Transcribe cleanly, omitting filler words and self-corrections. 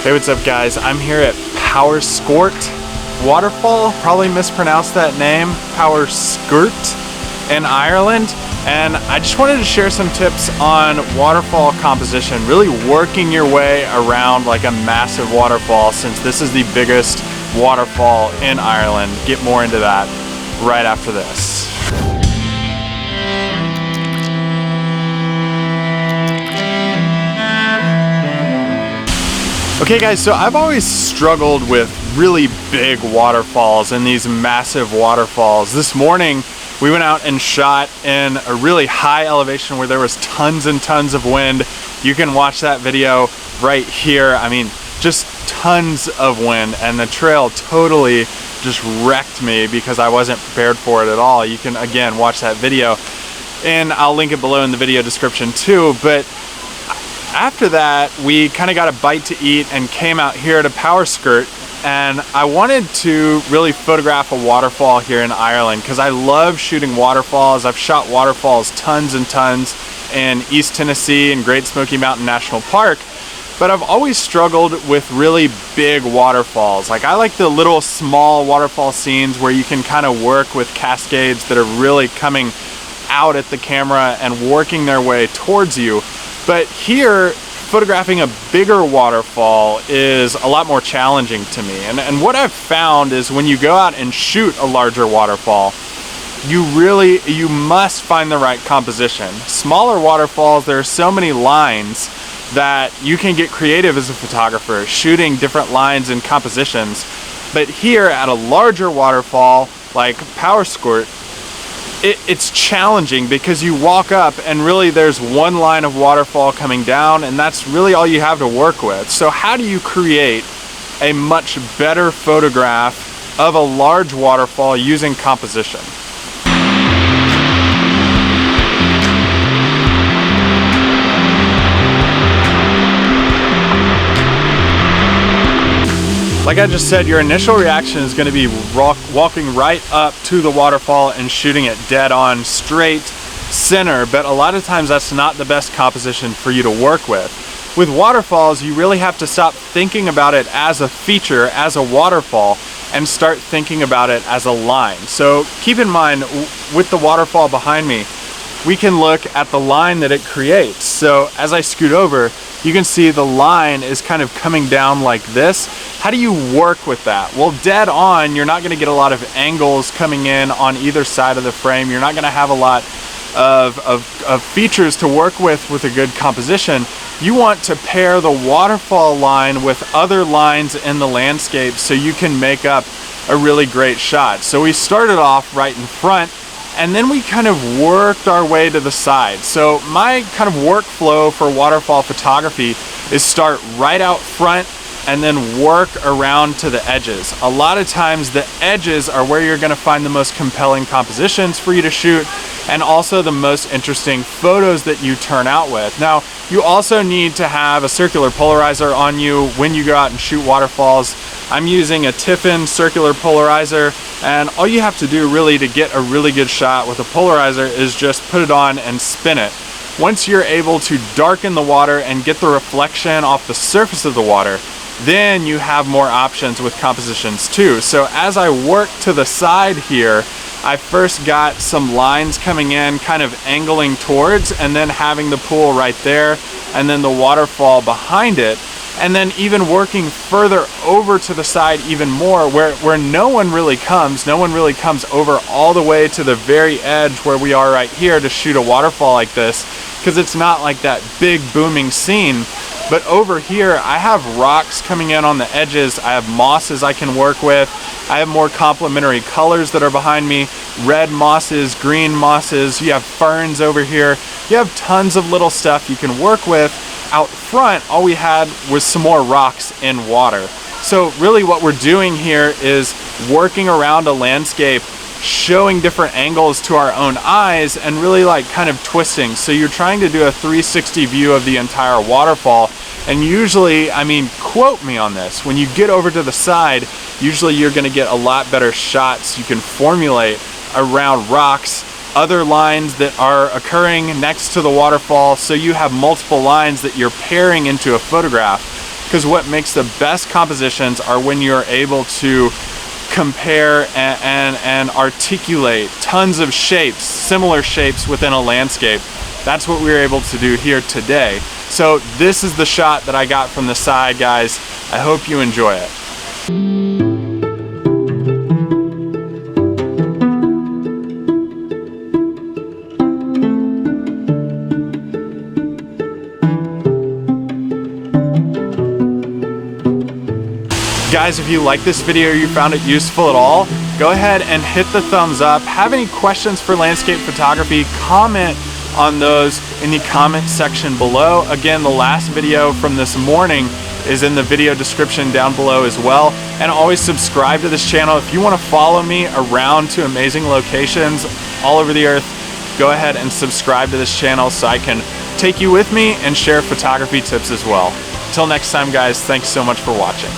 Hey, what's up guys? I'm here at Powerscourt Waterfall, probably mispronounced that name, Powerscourt in Ireland. And I just wanted to share some tips on waterfall composition, really working your way around like a massive waterfall, since this is the biggest waterfall in Ireland. Get more into that right after this. Okay guys, so I've always struggled with really big waterfalls and these massive waterfalls. This morning we went out and shot in a really high elevation where there was tons and tons of wind. You can watch that video right here. I mean, just tons of wind, and the trail totally just wrecked me because I wasn't prepared for it at all. You can again watch that video and I'll link it below in the video description too. But after that, we kind of got a bite to eat and came out here to Powerscourt, and I wanted to really photograph a waterfall here in Ireland because I love shooting waterfalls. I've shot waterfalls tons and tons in East Tennessee and Great Smoky Mountain National Park, but I've always struggled with really big waterfalls. Like, I like the little small waterfall scenes where you can kind of work with cascades that are really coming out at the camera and working their way towards you. But here, photographing a bigger waterfall is a lot more challenging to me. And what I've found is when you go out and shoot a larger waterfall, you must find the right composition. Smaller waterfalls, there are so many lines that you can get creative as a photographer, shooting different lines and compositions. But here at a larger waterfall like Powerscourt, it's challenging because you walk up and really there's one line of waterfall coming down, and that's really all you have to work with. So how do you create a much better photograph of a large waterfall using composition? Like I just said, your initial reaction is going to be walking right up to the waterfall and shooting it dead on, straight center, but a lot of times that's not the best composition for you to work with. With waterfalls, you really have to stop thinking about it as a feature, as a waterfall, and start thinking about it as a line. So keep in mind, with the waterfall behind me, we can look at the line that it creates. So as I scoot over, you can see the line is kind of coming down like this. How do you work with that? Well, dead on, you're not going to get a lot of angles coming in on either side of the frame. You're not going to have a lot of features to work with a good composition. You want to pair the waterfall line with other lines in the landscape so you can make up a really great shot. So we started off right in front, and then we kind of worked our way to the side. So my kind of workflow for waterfall photography is start right out front and then work around to the edges. A lot of times the edges are where you're gonna find the most compelling compositions for you to shoot, and also the most interesting photos that you turn out with. Now, you also need to have a circular polarizer on you when you go out and shoot waterfalls. I'm using a Tiffin circular polarizer, and all you have to do really to get a really good shot with a polarizer is just put it on and spin it. Once you're able to darken the water and get the reflection off the surface of the water, then you have more options with compositions too. So as I work to the side here, I first got some lines coming in, kind of angling towards, and then having the pool right there, and then the waterfall behind it. And then even working further over to the side even more, where no one really comes over all the way to the very edge where we are right here to shoot a waterfall like this, because it's not like that big booming scene. But over here, I have rocks coming in on the edges. I have mosses I can work with. I have more complementary colors that are behind me. Red mosses, green mosses. You have ferns over here. You have tons of little stuff you can work with. Out front, all we had was some more rocks in water. So really what we're doing here is working around a landscape, showing different angles to our own eyes, and really like kind of twisting. So you're trying to do a 360 view of the entire waterfall. And usually, I mean, quote me on this, when you get over to the side, usually you're gonna get a lot better shots you can formulate around rocks, other lines that are occurring next to the waterfall, so you have multiple lines that you're pairing into a photograph. because what makes the best compositions are when you're able to compare and articulate tons of shapes, similar shapes within a landscape. That's what we were able to do here today. So this is the shot that I got from the side, guys. I hope you enjoy it. Guys, if you like this video or you found it useful at all, go ahead and hit the thumbs up. Have any questions for landscape photography, comment on those in the comment section below. Again, the last video from this morning is in the video description down below as well. And always subscribe to this channel. If you want to follow me around to amazing locations all over the earth, go ahead and subscribe to this channel so I can take you with me and share photography tips as well. Until next time, guys, thanks so much for watching.